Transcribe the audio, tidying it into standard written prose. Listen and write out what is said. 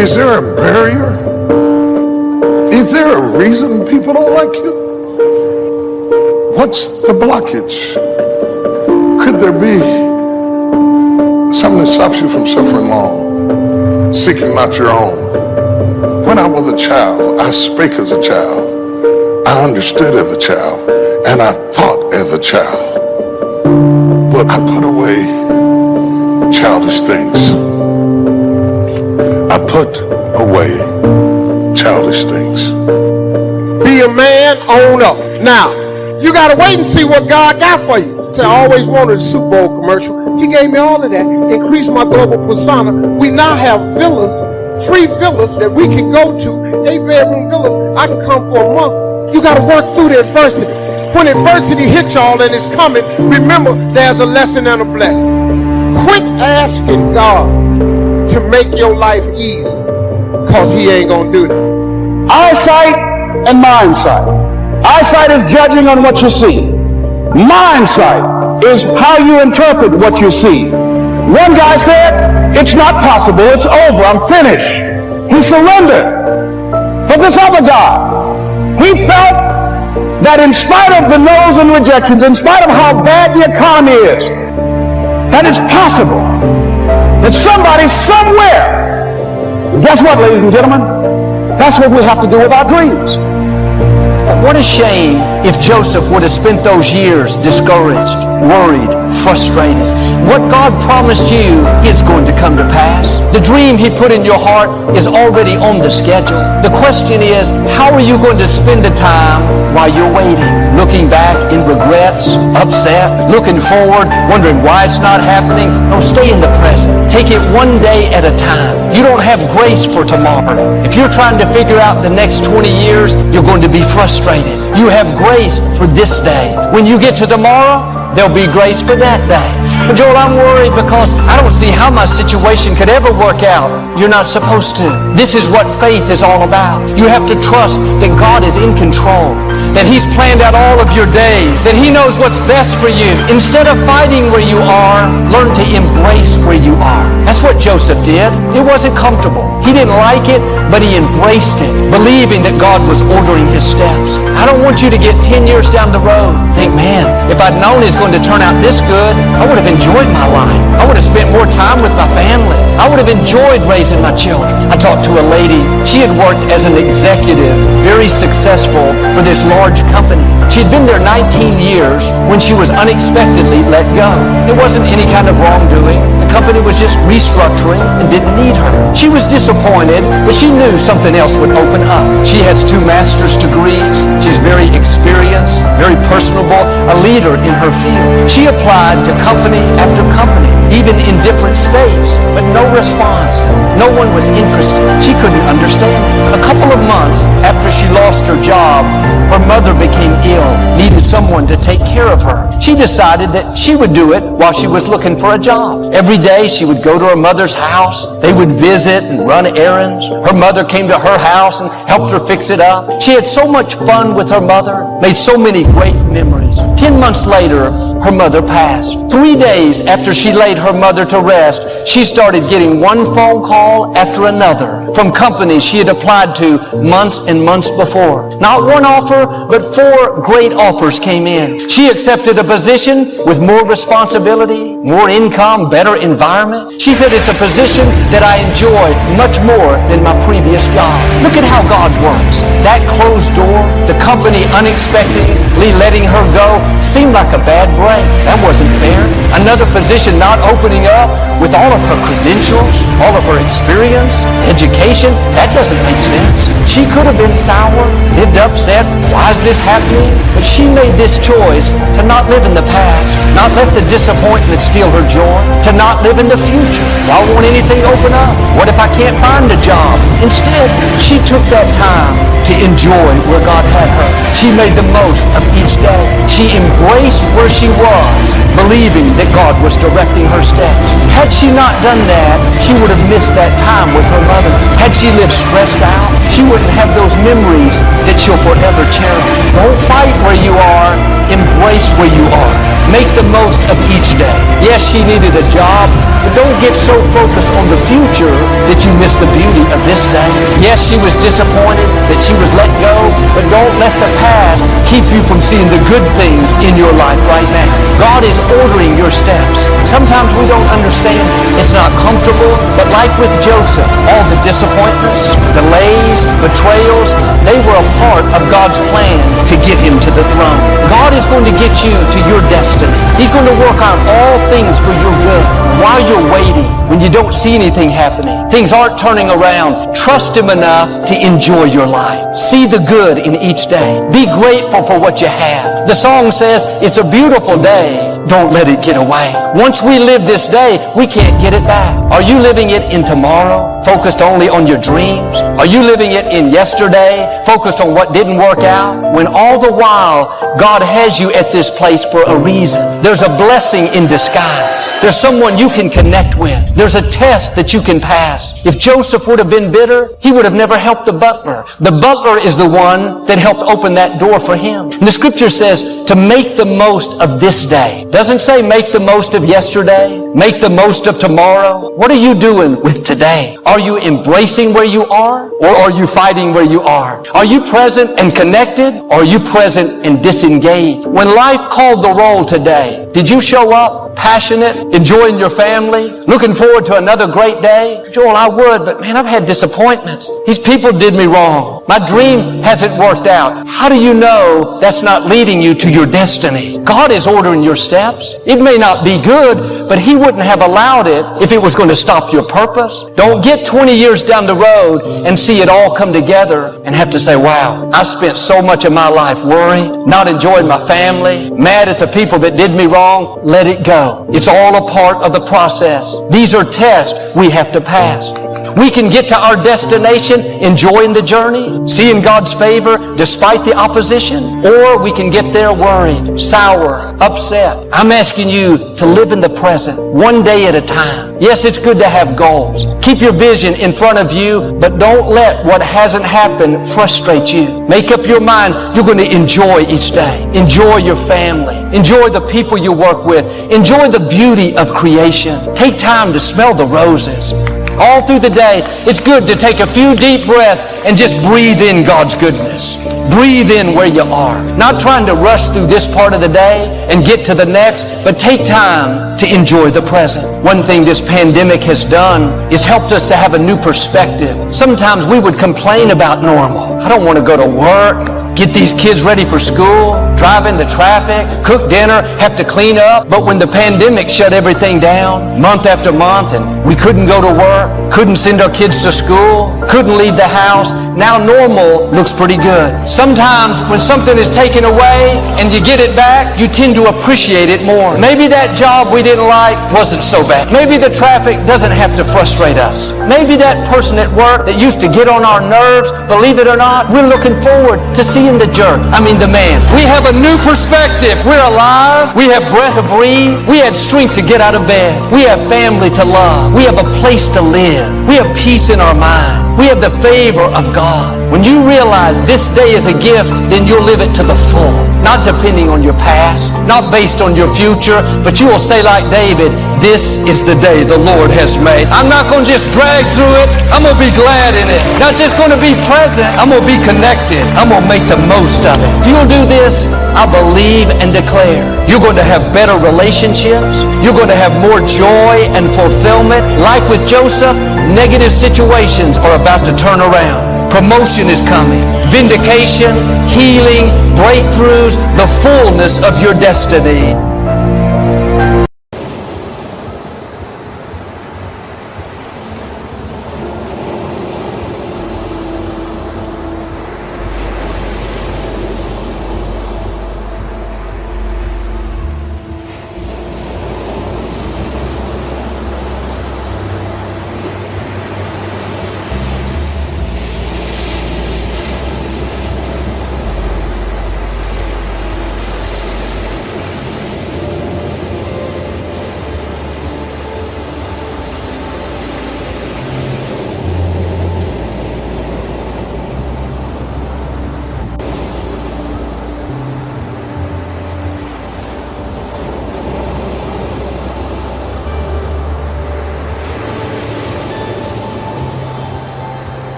Is there a barrier? Is there a reason people don't like you? What's the blockage? Could there be something that stops you from suffering long, seeking not your own? When I was a child, I spake as a child, I understood as a child, and I thought as a child. But I put away childish things. I put away childish things. Be a man, own up. Now, you got to wait and see what God got for you. I always wanted a Super Bowl commercial. He gave me all of that. Increased my global persona. We now have villas, free villas that we can go to. 8-bedroom villas. I can come for a month. You got to work through the adversity. When adversity hits y'all and it's coming, remember there's a lesson and a blessing. Quit asking God to make your life easy, because he ain't gonna do that. Eyesight and mindsight. Eyesight is judging on what you see. Mindsight is how you interpret what you see. One guy said, it's not possible, it's over, I'm finished. He surrendered. But this other guy, he felt that in spite of the no's and rejections, in spite of how bad the economy is, that it's possible that somebody somewhere, and guess what, ladies and gentlemen? That's what we have to do with our dreams. What a shame if Joseph would have spent those years discouraged, worried, frustrated. What God promised you is going to come to pass. The dream he put in your heart is already on the schedule. The question is, how are you going to spend the time while you're waiting? Looking back in regrets, upset, looking forward, wondering why it's not happening? No, stay in the present. Take it one day at a time. You don't have grace for tomorrow. If you're trying to figure out the next 20 years, you're going to be frustrated. You have grace for this day. When you get to tomorrow, there'll be grace for that day. But Joel, I'm worried because I don't see how my situation could ever work out. You're not supposed to. This is what faith is all about. You have to trust that God is in control, that he's planned out all of your days, that he knows what's best for you. Instead of fighting where you are, learn to embrace where you are. That's what Joseph did. It wasn't comfortable. He didn't like it, but he embraced it, believing that God was ordering his steps. I don't want you to get 10 years down the road, think, man, if I'd known it's going to turn out this good, I would have enjoyed my life. I would have spent more time with my family. I would have enjoyed raising my children. I talked to a lady. She had worked as an executive, very successful for this large company. She had been there 19 years when she was unexpectedly let go. It wasn't any kind of wrongdoing. The company was just restructuring and didn't need her. She was disappointed, but she knew something else would open up. She has 2 master's degrees. She's very experienced, very personable, a leader in her field. She applied to company after company, even in different states, but no response. No one was interested. She couldn't understand it. A couple of months after she lost her job, her mother became ill, needed someone to take care of her. She decided that she would do it while she was looking for a job. Every day she would go to her mother's house. They would visit and run errands. Her mother came to her house and helped her fix it up. She had so much fun with her mother, made so many great memories. 10 months later, her mother passed. 3 days after she laid her mother to rest, she started getting one phone call after another from companies she had applied to months and months before. Not one offer, but 4 great offers came in. She accepted a position with more responsibility, more income, better environment. She said, it's a position that I enjoy much more than my previous job. Look at how God works. That closed door, the company unexpectedly letting her go, seemed like a bad break. That wasn't fair. Another position not opening up with all of her credentials, all of her experience, education. That doesn't make sense. She could have been sour, lived upset. Why is this happening? But she made this choice to not live in the past, not let the disappointment steal her joy, to not live in the future. Why won't anything open up? What if I can't find a job? Instead, she took that time to enjoy where God had her. She made the most of each day. She embraced where she was, believing that God was directing her steps. Had she not done that, she would have missed that time with her mother. Had she lived stressed out, she wouldn't have those memories that she'll forever cherish. Don't fight where you are, embrace where you are. Make the most of each day. Yes, she needed a job, but don't get so focused on the future that you miss the beauty of this day. Yes, she was disappointed that she was let go, but don't let the past keep you from seeing the good things in your life right now. God is ordering your steps. Sometimes we don't understand. It's not comfortable, but like with Joseph, all the disappointments, delays, betrayals, they were a part of God's plan to get him to the throne. God is going to get you to your destiny. He's going to work out all things for your good. While you're waiting, when you don't see anything happening, things aren't turning around, trust him enough to enjoy your life. See the good in each day. Be grateful for what you have. The song says, it's a beautiful day. Don't let it get away. Once we live this day, we can't get it back. Are you living it in tomorrow, focused only on your dreams? Are you living it in yesterday, focused on what didn't work out? When all the while, God has you at this place for a reason. There's a blessing in disguise. There's someone you can connect with. There's a test that you can pass. If Joseph would have been bitter, he would have never helped the butler. The butler is the one that helped open that door for him. And the scripture says to make the most of this day. Doesn't say make the most of yesterday, make the most of tomorrow. What are you doing with today? Are you embracing where you are, or are you fighting where you are? Are you present and connected, or are you present and disengaged? When life called the roll today, did you show up passionate, enjoying your family, looking forward to another great day? Joel, I would, but man, I've had disappointments. These people did me wrong. My dream hasn't worked out. How do you know that's not leading you to your destiny? God is ordering your steps. It may not be good, but he wouldn't have allowed it if it was going to stop your purpose. Don't get 20 years down the road and see it all come together and have to say, wow, I spent so much of my life worried, not enjoying my family, mad at the people that did me wrong. Let it go. It's all a part of the process. These are tests we have to pass. We can get to our destination enjoying the journey, seeing God's favor despite the opposition, or we can get there worried, sour, upset. I'm asking you to live in the present, one day at a time. Yes, it's good to have goals. Keep your vision in front of you, but don't let what hasn't happened frustrate you. Make up your mind you're going to enjoy each day. Enjoy your family. Enjoy the people you work with. Enjoy the beauty of creation. Take time to smell the roses. All through the day, it's good to take a few deep breaths and just breathe in God's goodness. Breathe in where you are. Not trying to rush through this part of the day and get to the next, but take time to enjoy the present. One thing this pandemic has done is helped us to have a new perspective. Sometimes we would complain about normal. I don't want to go to work, get these kids ready for school, drive in the traffic, cook dinner, have to clean up. But when the pandemic shut everything down, month after month, and we couldn't go to work, couldn't send our kids to school, couldn't leave the house, now normal looks pretty good. Sometimes when something is taken away and you get it back, you tend to appreciate it more. Maybe that job we didn't like wasn't so bad. Maybe the traffic doesn't have to frustrate us. Maybe that person at work that used to get on our nerves, believe it or not, we're looking forward to seeing the man. We have a new perspective. We're alive. We have breath to breathe. We had strength to get out of bed. We have family to love. We have a place to live. We have peace in our mind. We have the favor of God. When you realize this day is a gift, then you'll live it to the full. Not depending on your past, not based on your future, but you will say like David, this is the day the Lord has made. I'm not going to just drag through it. I'm going to be glad in it. Not just going to be present. I'm going to be connected. I'm going to make the most of it. If you'll do this, I believe and declare you're going to have better relationships. You're going to have more joy and fulfillment. Like with Joseph, negative situations are about to turn around. Promotion is coming. Vindication, healing, breakthroughs, the fullness of your destiny.